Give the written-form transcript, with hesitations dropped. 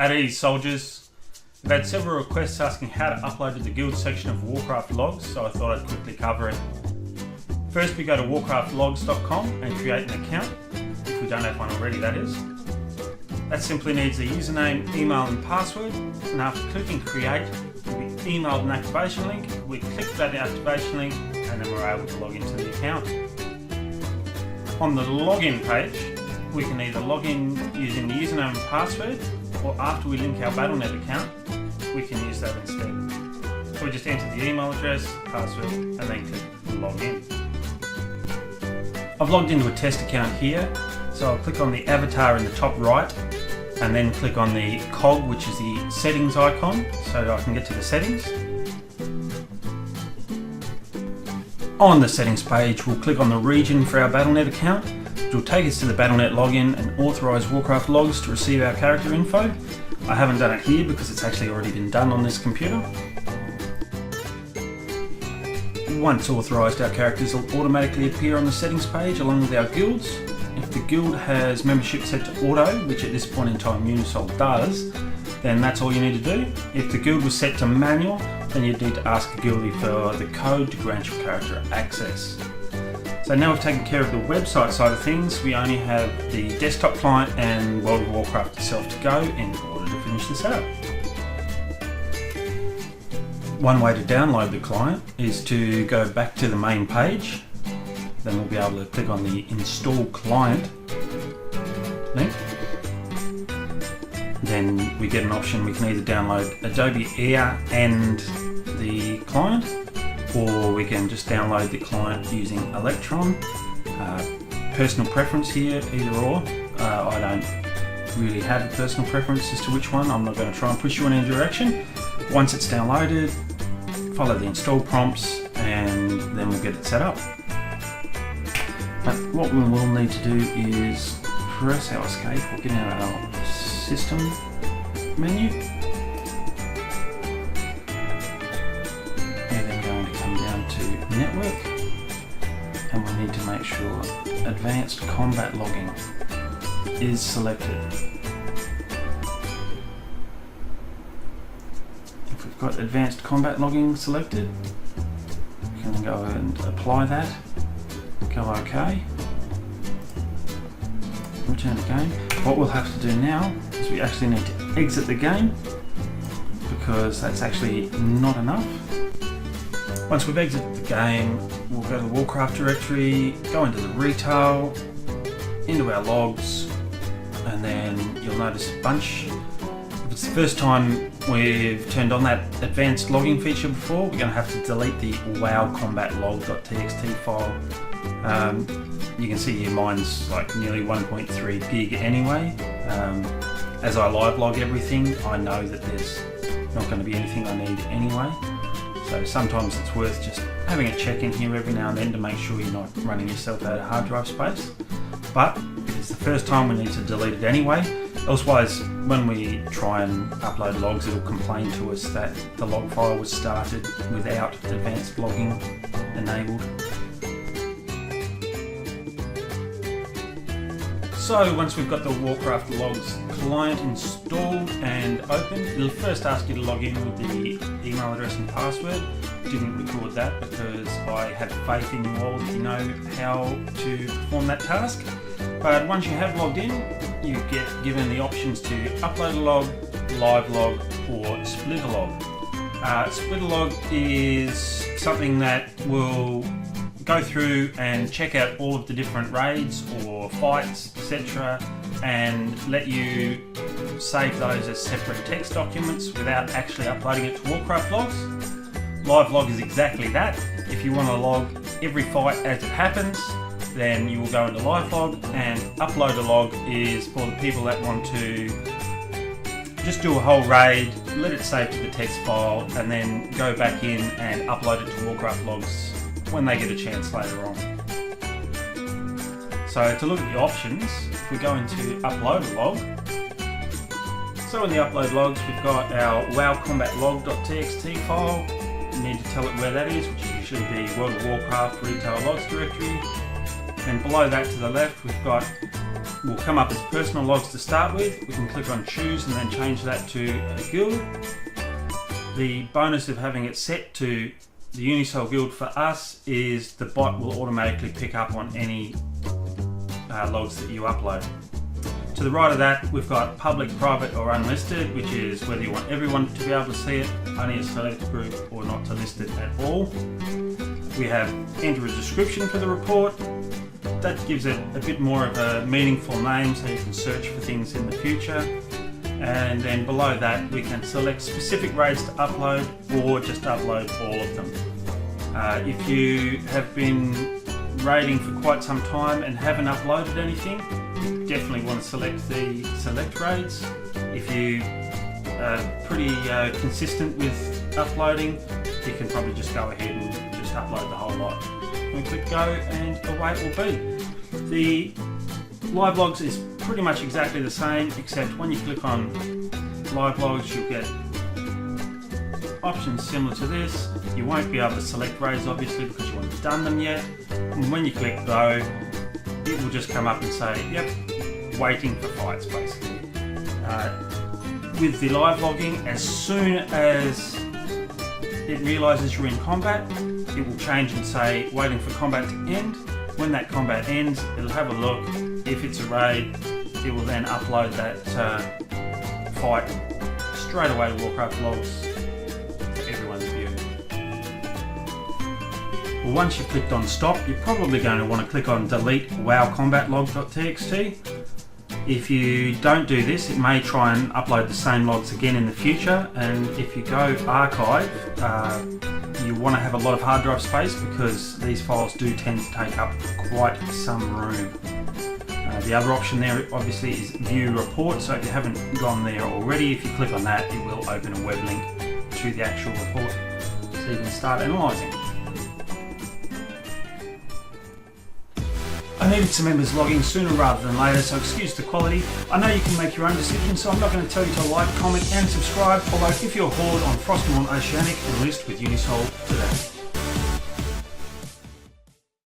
At ease, soldiers. We've had several requests asking how to upload to the guild section of Warcraft logs, so I thought I'd quickly cover it. First, we go to Warcraftlogs.com and create an account, if we don't have one already, that is. That simply needs a username, email and password, and after clicking create, we'll be emailed an activation link. We click that activation link and then we're able to log into the account. On the login page, we can either log in using the username and password, or after we link our Battle.net account, we can use that instead. So we just enter the email address, password, and then click log in. I've logged into a test account here, so I'll click on the avatar in the top right, and then click on the cog, which is the settings icon, so that I can get to the settings. On the settings page, we'll click on the region for our Battle.net account, which will take us to the Battle.net login and authorise Warcraft logs to receive our character info. I haven't done it here because it's actually already been done on this computer. Once authorised, our characters will automatically appear on the settings page along with our guilds. If the guild has membership set to auto, which at this point in time Unisol does, then that's all you need to do. If the guild was set to manual, then you'd need to ask a guildie for the code to grant your character access. So now we've taken care of the website side of things, we only have the desktop client and World of Warcraft itself to go in order to finish the setup. One way to download the client is to go back to the main page. Then we'll be able to click on the install client link. Then we get an option, we can either download Adobe Air and the client, or we can just download the client using Electron. Personal preference here, either or. I don't really have a personal preference as to which one. I'm not going to try and push you in any direction. Once it's downloaded, follow the install prompts and then we'll get it set up. But what we will need to do is press our escape or get out our system menu. We're then going to come down to network and we need to make sure advanced combat logging is selected. If we've got advanced combat logging selected, we can go and apply that. Go OK. Return the game. What we'll have to do now is we actually need to exit the game because that's actually not enough. Once we've exited the game, we'll go to the Warcraft directory, go into the retail, into our logs, and then you'll notice a bunch. If it's the first time we've turned on that advanced logging feature before, we're going to have to delete the wowcombatlog.txt file. You can see here mine's like nearly 1.3 gig anyway. As I live log everything, I know that there's not going to be anything I need anyway. So sometimes it's worth just having a check in here every now and then to make sure you're not running yourself out of hard drive space. But if it's the first time, we need to delete it anyway. Elsewise, when we try and upload logs, it'll complain to us that the log file was started without advanced logging enabled. So once we've got the Warcraft logs client installed and opened, it'll first ask you to log in with the email address and password. Didn't record that because I had faith in you all that you know how to perform that task. But once you have logged in, you get given the options to upload a log, live log, or split a log. Split a log is something that will go through and check out all of the different raids or fights, etc., and let you save those as separate text documents without actually uploading it to Warcraft logs. Live log is exactly that. If you want to log every fight as it happens, then you will go into live log, and upload a log is for the people that want to just do a whole raid, let it save to the text file, and then go back in and upload it to Warcraft logs when they get a chance later on. So to look at the options, if we go into upload a log, so in the upload logs we've got our wowcombatlog.txt file. You need to tell it where that is, which will usually be World of Warcraft retail logs directory. And below that to the left, will come up as personal logs to start with. We can click on choose and then change that to a guild. The bonus of having it set to the Unisol guild for us is the bot will automatically pick up on any logs that you upload. To the right of that, we've got public, private or unlisted, which is whether you want everyone to be able to see it, only a select group, or not to list it at all. We have enter a description for the report. That gives it a bit more of a meaningful name so you can search for things in the future. And then below that we can select specific raids to upload or just upload all of them. If you have been raiding for quite some time and haven't uploaded anything, you definitely want to select the select raids. If you are pretty consistent with uploading, you can probably just go ahead and just upload the whole lot. We click go and away it will be. The live logs is pretty much exactly the same, except when you click on live logs you'll get options similar to this. You won't be able to select raids obviously because you haven't done them yet. And when you click go, it will just come up and say, yep, waiting for fights basically. With the live logging, as soon as it realises you're in combat, it will change and say waiting for combat to end. When that combat ends, it'll have a look. If it's a raid, it will then upload that fight straight away to Warcraftlogs for everyone's view. Well, once you've clicked on stop, you're probably going to want to click on delete wowcombatlogs.txt. If you don't do this, it may try and upload the same logs again in the future, and if you go archive, you want to have a lot of hard drive space because these files do tend to take up quite some room. The other option there obviously is view report, so if you haven't gone there already, if you click on that it will open a web link to the actual report so you can start analysing. I needed some members logging sooner rather than later, so excuse the quality. I know you can make your own decisions, so I'm not going to tell you to like, comment and subscribe, although if you're Horde on Frostmourne Oceanic, enlist with Unisol today.